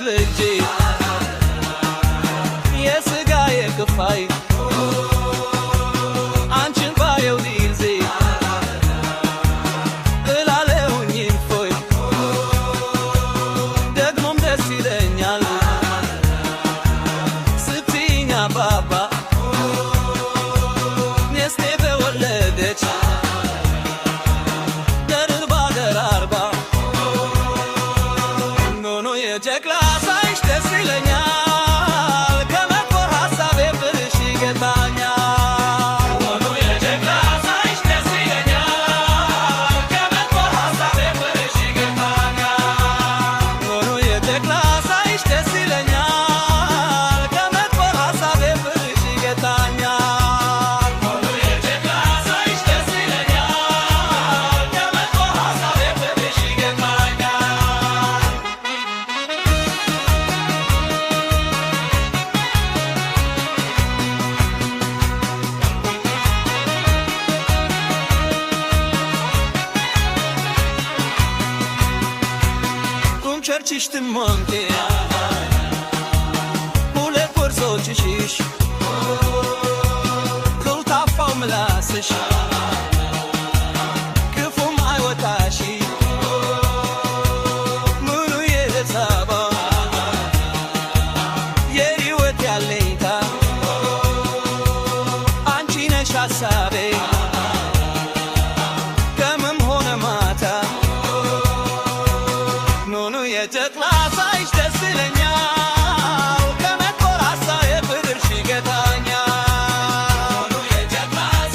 ልጄ የስጋዬ ክፋይ አንቺን ባየው ጊዜ እላለሁኝ እፎይ ደግሞም ደስ ይለኛል ስትይኝ አባባ ሚስቴ በወለደች ደርባ ደራርባ ኖኖ የጨቅላ ሳይሽ ደስ ይለኛል ከመጥፎ ሀሳቤ ፍርሽ ይገታኛል ኖኖ የጨቅላ ሳይሽ ደስ ይለኛል ከመጥፎ ሀሳቤ ፍርሽ ይገታኛል ኖኖ የጨቅላ ሳይሽ ደስ ይለኛል ከመጥፎ ሀሳቤ ፍርሽ ይገታኛል ኖኖ የጨቅላ ሳይሽ ደስ ይለኛል ከመጥፎ ሀሳቤ ፍርሽ ይገታኛል cum cerciști monte Ule porzocishish Kulta faumlasish Kufum aiwatashi Munu yezaba Yeri wet yaleta Anchi nesh hasabe